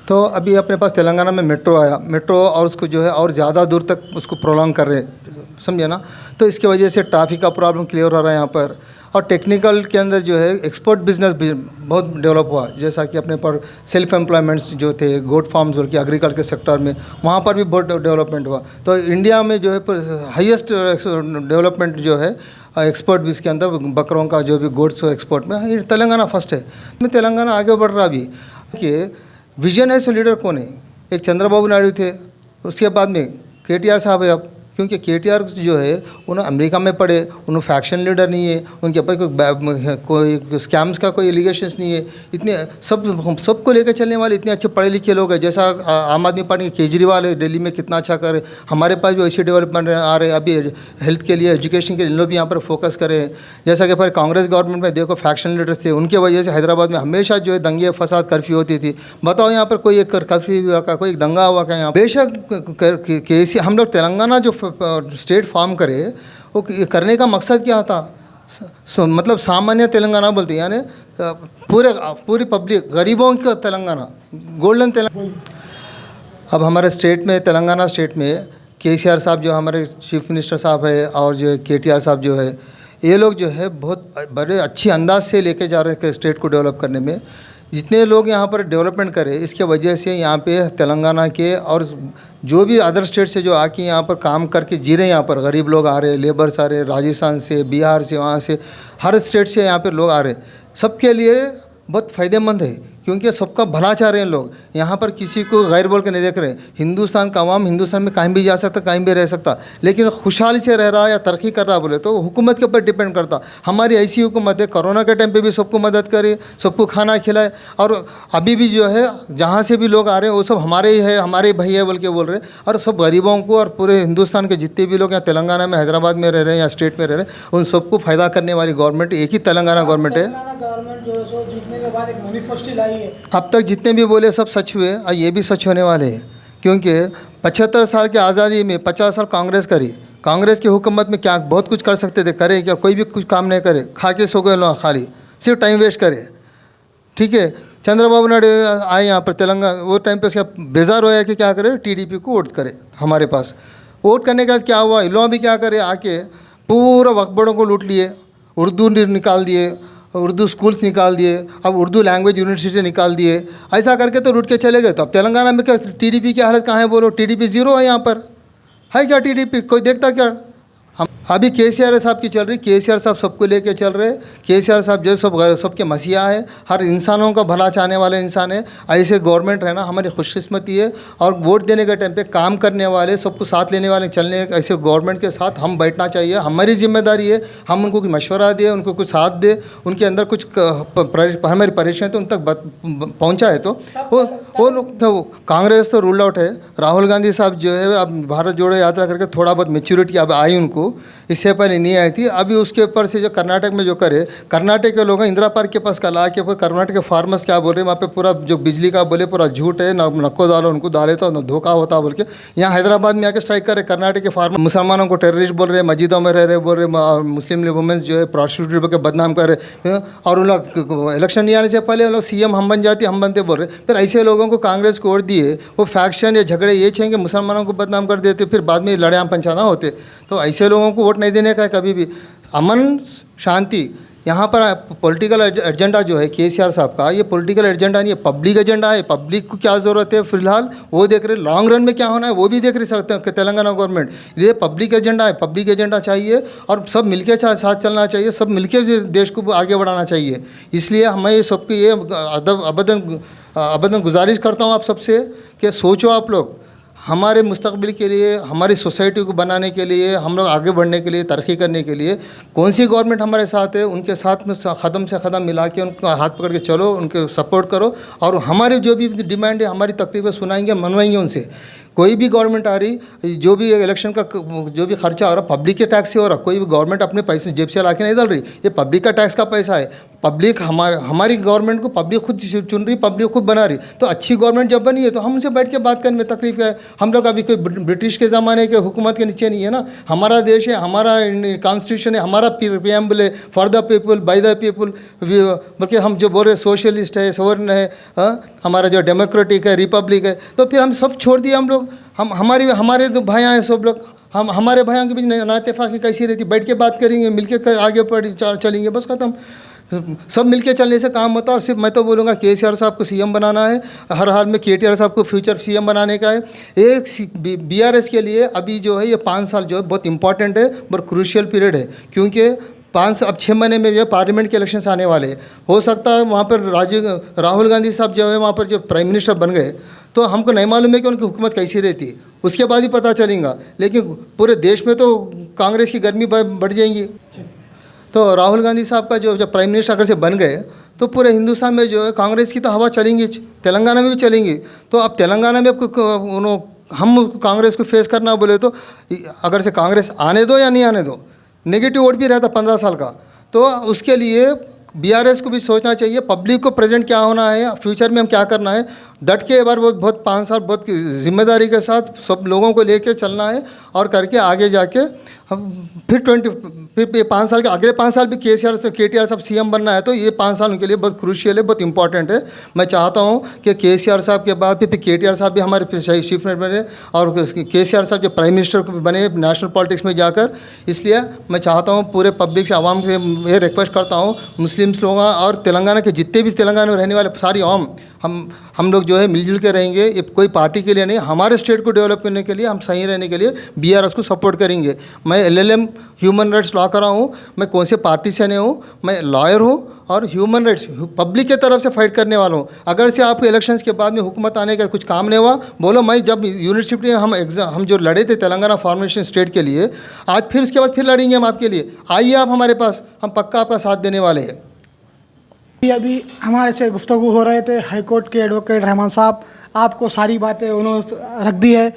तो अभी अपने पास तेलंगाना में मेट्रो आया, मेट्रो और उसको जो है और ज़्यादा दूर तक उसको प्रोलॉन्ग कर रहे हैं, समझे ना। तो इसकी वजह से ट्रैफिक का प्रॉब्लम क्लियर हो रहा है यहाँ पर। और टेक्निकल के अंदर जो है एक्सपोर्ट बिजनेस भी बहुत डेवलप हुआ, जैसा कि अपने पर सेल्फ एम्प्लॉयमेंट्स जो थे गोट फार्म्स बल्कि एग्रीकल्चर के सेक्टर में, वहाँ पर भी बहुत डेवलपमेंट हुआ। तो इंडिया में जो है हाईएस्ट डेवलपमेंट जो है एक्सपोर्ट भी इसके अंदर बकरों का जो भी गोड्स एक्सपोर्ट में तेलंगाना फर्स्ट है। में तेलंगाना आगे बढ़ रहा अभी कि विजन है, सो लीडर कौन है? एक चंद्रबाबू नायडू थे, उसके बाद में केटीआर साहब है अब। क्योंकि केटीआर जो है उन्होंने अमेरिका में पढ़े, उन्होंने फैक्शन लीडर नहीं है, उनके ऊपर कोई स्कैम्स का कोई एलिगेशंस नहीं है। इतने सबको लेकर चलने वाले इतने अच्छे पढ़े लिखे लोग हैं। जैसा आम आदमी पार्टी के केजरीवाल है, दिल्ली में कितना अच्छा करे, हमारे पास भी ऐसे डेवलपमेंट आ रहे हैं। अभी हेल्थ के लिए, एजुकेशन के लिए लोग भी यहाँ पर फोकस करें। जैसा कि फिर कांग्रेस गवर्नमेंट में देखो फैक्शन लीडर्स थे, उनके वजह से हैदराबाद में हमेशा जो है दंगे फसाद कर्फ्यू होती थी। बताओ यहाँ पर कोई एक कर्फ्यू हुआ का, कोई दंगा हुआ का? यहाँ बेशक केसी हम लोग तेलंगाना जो स्टेट फॉर्म करे, वो करने का मकसद क्या था? मतलब सामान्य तेलंगाना बोलते हैं, यानी पूरी पब्लिक, गरीबों का तेलंगाना, गोल्डन तेलंगाना। अब हमारे स्टेट में, तेलंगाना स्टेट में केसीआर साहब जो हमारे चीफ मिनिस्टर साहब है और जो केटीआर साहब जो है, ये लोग जो है बहुत बड़े अच्छी अंदाज से लेके जा रहे हैं स्टेट को डेवलप करने में। जितने लोग यहाँ पर डेवलपमेंट करें, इसके वजह से यहाँ पे तेलंगाना के और जो भी अदर स्टेट से जो आके यहाँ पर काम करके जी रहे हैं, यहाँ पर गरीब लोग आ रहे हैं, लेबर्स आ रहे हैं, राजस्थान से, बिहार से, वहाँ से, हर स्टेट से यहाँ पर लोग आ रहे हैं। सबके लिए बहुत फ़ायदेमंद है, क्योंकि सबका भला चाह रहे हैं लोग। यहाँ पर किसी को गैर बोल के नहीं देख रहे। हिंदुस्तान का अवाम हिंदुस्तान में कहीं भी जा सकता, कहीं भी रह सकता, लेकिन खुशहाली से रह रहा या तरक्की कर रहा बोले तो हुकूमत के ऊपर डिपेंड करता। हमारी ऐसी हुकूमत है, कोरोना के टाइम पे भी सबको मदद करे, सबको खाना खिलाए, और अभी भी जो है जहाँ से भी लोग आ रहे हैं वो सब हमारे ही है, हमारे भाई है बोल के बोल रहे हैं। और सब गरीबों को और पूरे हिंदुस्तान के जितने भी लोग यहाँ तेलंगाना में, हैदराबाद में रह रहे हैं या स्टेट में रह रहे हैं, उन सबको फ़ायदा करने वाली गवर्नमेंट एक ही तेलंगाना गवर्नमेंट है। गवर्नमेंट जो है सो जीतने के बाद एक मैनिफेस्टो लाई है। अब तक जितने भी बोले सब सच हुए और ये भी सच होने वाले हैं। क्योंकि 75 साल की आज़ादी में 50 साल कांग्रेस करी। कांग्रेस की हुकूमत में क्या बहुत कुछ कर सकते थे, करे क्या? कोई भी कुछ काम नहीं करे, खा के सो गए लोग, खाली सिर्फ टाइम वेस्ट करे। ठीक है, चंद्रबाबू नायडू आए यहाँ पर तेलंगाना, वो टाइम पे उसका बेजार होया कि क्या करे, टीडीपी को वोट करे हमारे पास। वोट करने के बाद क्या हुआ, इन लोग भी क्या करे, आके पूरा वक्फ बोर्डों को लूट लिए, उर्दू निकाल दिए, उर्दू स्कूल्स निकाल दिए, अब उर्दू लैंग्वेज यूनिवर्सिटी निकाल दिए। ऐसा करके तो लूट के चले गए। तो अब तेलंगाना में क्या टीडीपी की हालत कहाँ है बोलो? टीडीपी ज़ीरो है यहाँ पर, है क्या टीडीपी? कोई देखता क्या? हम अभी केसीआर साहब की चल रही, केसीआर साहब सबको लेके चल रहे। केसीआर साहब जो सबके मसीहा है, हर इंसानों का भला चाहने वाले इंसान है। ऐसे गवर्नमेंट रहना हमारी खुशकिस्मती है। और वोट देने के टाइम पे काम करने वाले, सबको साथ लेने वाले, चलने ऐसे गवर्नमेंट के साथ हम बैठना चाहिए, हमारी जिम्मेदारी है। हम उनको कुछ मशवरा दें, उनको कुछ साथ दें, उनके अंदर कुछ हमारी परेशानी तो उन तक पहुँचाए। तो वो लोग, कांग्रेस तो रूल आउट है। राहुल गांधी साहब जो है अब भारत जोड़ो यात्रा करके थोड़ा बहुत मेच्योरिटी अब आई उनको, इससे पहले नहीं आई थी। अभी उसके ऊपर से जो कर्नाटक में जो करे, कर्नाटक के लोग इंदिरा पार्क के पास कल आके कर्नाटक के फार्मर्स क्या बोल रहे हैं, वहाँ पे पूरा जो बिजली का बोले पूरा झूठ है, नको डालो उनको डाले तो धोखा होता बोल के यहाँ हैदराबाद में आके स्ट्राइक करे। कर्नाटक के फार्मर मुसलमानों को टेररिस्ट बोल रहे हैं, मस्जिदों में रह रहे बोल रहे, मुस्लिम वुमेंस जो है प्रोस्टिट्यूट बोल के बदनाम कर रहे। और उन लोग इलेक्शन नहीं आने से पहले लोग सीएम हम बन जाती, हम बनते बोल रहे। फिर ऐसे लोगों को कांग्रेस को वोट दिए, वो फैक्शन या झगड़े ये चाहिए मुसलमानों को बदनाम कर देते, फिर बाद में लड़ाई पंचाना होते। तो ऐसे लोगों को वोट नहीं देने का है कभी भी। अमन शांति यहाँ पर पॉलिटिकल एजेंडा जो है केसीआर साहब का, ये पॉलिटिकल एजेंडा नहीं है, पब्लिक एजेंडा है। पब्लिक को क्या ज़रूरत है फिलहाल वो देख रहे, लॉन्ग रन में क्या होना है वो भी देख रही सकते हैं तेलंगाना गवर्नमेंट। ये पब्लिक एजेंडा है, पब्लिक एजेंडा चाहिए और सब मिलके साथ चलना चाहिए, सब मिलके देश को आगे बढ़ाना चाहिए। इसलिए हमें सबको ये अबदन गुजारिश करता हूँ आप सबसे कि सोचो आप लोग, हमारे मुस्तकबिल के लिए, हमारी सोसाइटी को बनाने के लिए, हम लोग आगे बढ़ने के लिए, तरक्की करने के लिए कौन सी गवर्नमेंट हमारे साथ है, उनके साथ में ख़दम से ख़दम मिला के उनका हाथ पकड़ के चलो, उनके सपोर्ट करो। और हमारे जो भी डिमांड है, हमारी तकलीफ़ें सुनाएंगे, मनवाएंगे उनसे। कोई भी गवर्नमेंट आ रही, जो भी इलेक्शन का जो भी खर्चा हो रहा पब्लिक के टैक्स से हो रहा। कोई भी गवर्नमेंट अपने पैसे जेब से ला के नहीं डाल रही, ये पब्लिक का टैक्स का पैसा है। पब्लिक हमारी गवर्नमेंट को पब्लिक खुद चुन रही, पब्लिक खुद बना रही। तो अच्छी गवर्नमेंट जब बनी है तो हम उनसे बैठ के बात करने में तकलीफ क्या है? हम लोग अभी कोई ब्रिटिश के ज़माने के हुकूमत के नीचे नहीं है ना। हमारा देश है, हमारा कॉन्स्टिट्यूशन है, हमारा प्रियम्बल है, for the people by the people. बल्कि हम जो बोल रहे सोशलिस्ट है, सोवरन है, हमारा जो डेमोक्रेटिक है, रिपब्लिक है, तो फिर हम सब छोड़ दिए। हम लोग हमारे तो भाइयाँ हैं सब लोग, हमारे भाइयों के बीच नाइतफाक़ी कैसी रहती? बैठ के बात करेंगे, मिलके आगे चलेंगे, बस ख़त्म। सब मिलके चलने से काम होता है। और सिर्फ मैं तो बोलूँगा केसीआर साहब को सीएम बनाना है, हर हाल में केटीआर साहब को फ्यूचर सीएम बनाने का है। एक बीआरएस के लिए अभी जो है ये 5 साल जो है बहुत इंपॉर्टेंट है, बहुत क्रूशियल पीरियड है, क्योंकि अब 6 महीने में जो पार्लियामेंट के इलेक्शंस आने वाले हैं। हो सकता है वहाँ पर राहुल गांधी साहब जो है वहाँ पर जो प्राइम मिनिस्टर बन गए, तो हमको नहीं मालूम है कि उनकी हुकूमत कैसी रहती है, उसके बाद ही पता चलेगा। लेकिन पूरे देश में तो कांग्रेस की गर्मी बढ़ जाएंगी। तो राहुल गांधी साहब का जब प्राइम मिनिस्टर अगर से बन गए तो पूरे हिंदुस्तान में जो है कांग्रेस की तो हवा चलेंगी, तेलंगाना में भी चलेंगी। तो अब तेलंगाना में हम कांग्रेस को फेस करना बोले तो अगर से कांग्रेस आने दो या नहीं आने दो, नेगेटिव वोट भी रहता 15 साल का। तो उसके लिए बीआरएस को भी सोचना चाहिए, पब्लिक को प्रेजेंट क्या होना है, फ्यूचर में हम क्या करना है। डट के एक बार बहुत 5 साल बहुत जिम्मेदारी के साथ सब लोगों को लेके चलना है और करके आगे जाके हम फिर 5 साल के अगले 5 साल भी केटीआर साहब सीएम बनना है। तो ये 5 साल उनके लिए बहुत क्रूशियल है, बहुत इंपॉर्टेंट है। मैं चाहता हूँ कि केसीआर साहब के बाद फिर केटीआर साहब भी हमारे चीफ मिनिस्टर बने और केसीआर साहब जो प्राइम मिनिस्टर बने नेशनल पॉलिटिक्स में जाकर। इसलिए मैं चाहता हूँ पूरे पब्लिक से, आवाम से ये रिक्वेस्ट करता हूँ, मुस्लिम्स लोग और तेलंगाना के जितने भी तेलंगाना में रहने वाले सारी आवाम, हम लोग जो है मिलजुल के रहेंगे। ये कोई पार्टी के लिए नहीं, हमारे स्टेट को डेवलप करने के लिए, हम सही रहने के लिए बीआरएस को सपोर्ट करेंगे। मैं एलएलएम ह्यूमन राइट्स लॉ करा हूँ, मैं कौन से पार्टी से नहीं हूँ, मैं लॉयर हूँ और ह्यूमन राइट्स पब्लिक के तरफ से फाइट करने वाला हूँ। अगर से आपको इलेक्शंस के बाद में हुकूमत आने का कुछ काम नहीं हुआ, बोलो मैं जब यूनिवर्सिटी में हम जो लड़े थे तेलंगाना फॉर्मेशन स्टेट के लिए, आज फिर उसके बाद फिर लड़ेंगे हम आपके लिए। आइए आप हमारे पास, हम पक्का आपका साथ देने वाले हैं। अभी हमारे से गुफ्तगू हो रहे थे हाई कोर्ट के एडवोकेट रहमान साहब, आपको सारी बातें उन्होंने रख दी है।